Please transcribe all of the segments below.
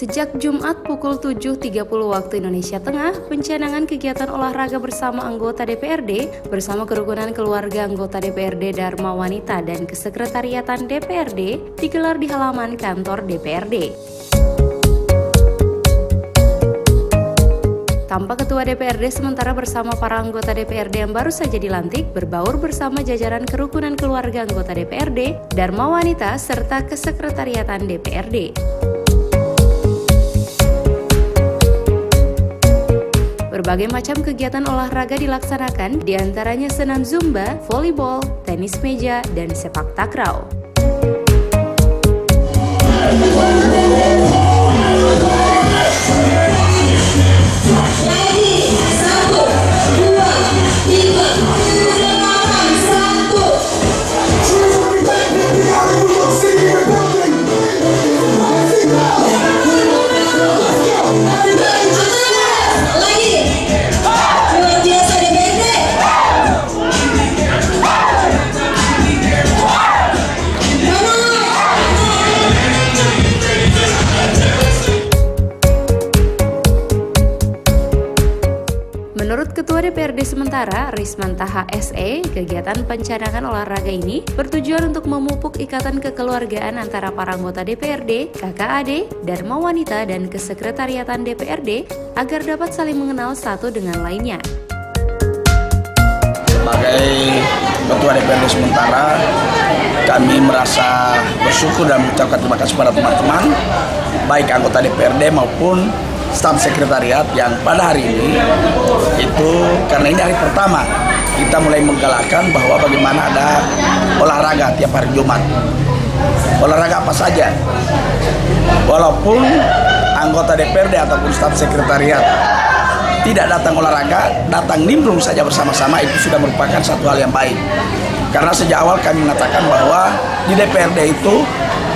Sejak Jumat pukul 7.30 waktu Indonesia Tengah, pencanangan kegiatan olahraga bersama anggota DPRD bersama kerukunan keluarga anggota DPRD Dharma Wanita dan Kesekretariatan DPRD digelar di halaman kantor DPRD. Tanpa Ketua DPRD sementara bersama para anggota DPRD yang baru saja dilantik berbaur bersama jajaran kerukunan keluarga anggota DPRD, Dharma Wanita, serta Kesekretariatan DPRD. Berbagai macam kegiatan olahraga dilaksanakan, diantaranya senam zumba, volleyball, tenis meja, dan sepak takraw. Menurut Ketua DPRD sementara, Risman Taha SE, kegiatan pencanangan olahraga ini bertujuan untuk memupuk ikatan kekeluargaan antara para anggota DPRD, KKAD, Dharma Wanita, dan Kesekretariatan DPRD agar dapat saling mengenal satu dengan lainnya. Sebagai Ketua DPRD sementara, kami merasa bersyukur dan mengucapkan terima kasih pada teman-teman, baik anggota DPRD maupun staf sekretariat yang pada hari ini itu karena ini hari pertama kita mulai menggalakkan bahwa bagaimana ada olahraga tiap hari Jumat. Olahraga apa saja, walaupun anggota DPRD ataupun staf sekretariat tidak datang olahraga, datang nimbrung saja bersama-sama, itu sudah merupakan satu hal yang baik. Karena sejak awal kami mengatakan bahwa di DPRD itu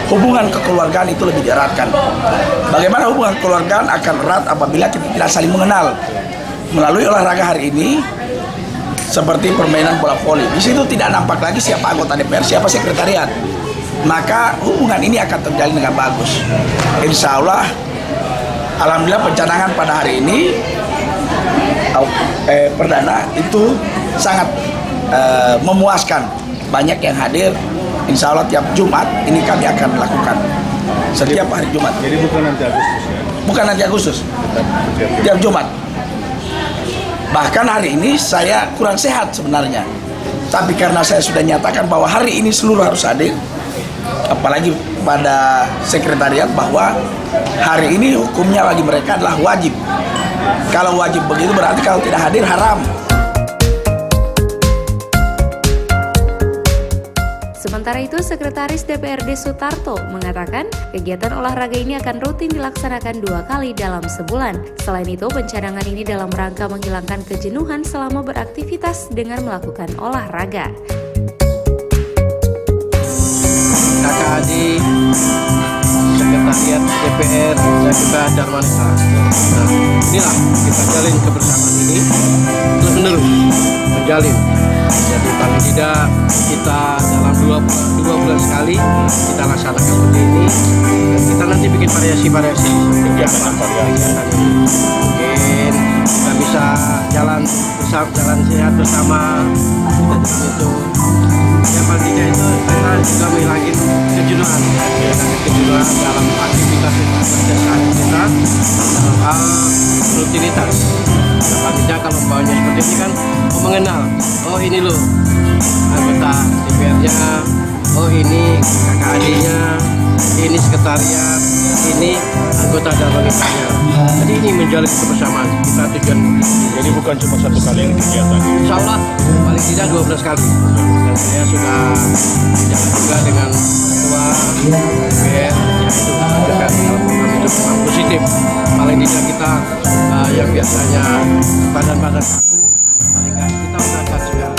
hubungan kekeluargaan itu lebih dieratkan. Bagaimana hubungan kekeluargaan akan erat apabila kita tidak saling mengenal. Melalui olahraga hari ini, seperti permainan bola voli, di situ tidak nampak lagi siapa anggota DPR, siapa sekretariat. Maka hubungan ini akan terjalin dengan bagus. Insya Allah, alhamdulillah pencanangan pada hari ini, perdana itu sangat memuaskan. Banyak yang hadir. Insya Allah tiap Jumat ini kami akan melakukan setiap hari Jumat. Jadi bukan nanti Agustus ya? Bukan nanti Agustus, tiap Jumat. Bahkan hari ini saya kurang sehat sebenarnya. Tapi karena saya sudah nyatakan bahwa hari ini seluruh harus hadir, apalagi pada sekretariat bahwa hari ini hukumnya bagi mereka adalah wajib. Kalau wajib begitu berarti kalau tidak hadir haram. Sementara itu, Sekretaris DPRD Sutarto mengatakan kegiatan olahraga ini akan rutin dilaksanakan 2 kali dalam sebulan. Selain itu, pencanangan ini dalam rangka menghilangkan kejenuhan selama beraktivitas dengan melakukan olahraga. KKAD, Sekretariat DPR, dan juga Dharma Wanita. Nah, inilah kita jalin kebersamaan ini terus-menerus menjalin. Jadi paling tidak kita dalam dua bulan sekali kita laksanakan seperti ini. Dan kita nanti bikin variasi-variasi. Kegiatan variasi. Mungkin kita bisa jalan sehat bersama. Kita itu. Yang paling tidak itu kita juga menghilangkan kejenuhan. Kejenuhan dalam aktivitas kerjaan kita dalam hal rutinitas. Paling tidak kalau bawahnya seperti ini kan mengenal, oh ini loh anggota DPR-nya, oh ini KKAD-nya, ini sekretariat, ini anggota Dharma Wanita-nya. Jadi ini menjalin kebersamaan kita tujuan. Jadi bukan cuma satu kali yang kegiatan. Insya Allah paling tidak 12 kali. Dan saya sudah jalan juga dengan ketua DPR, yaitu menunjukkan kalau program itu memang positif. Paling tidak kita yang biasanya badan-badan kaku, paling nggak kita mengangkat segala.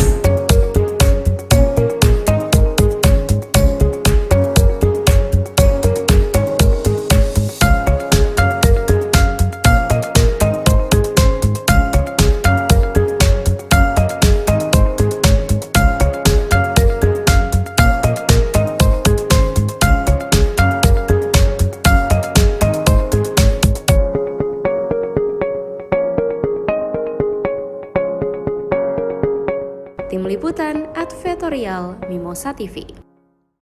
Tim Liputan Advertorial Mimosa TV.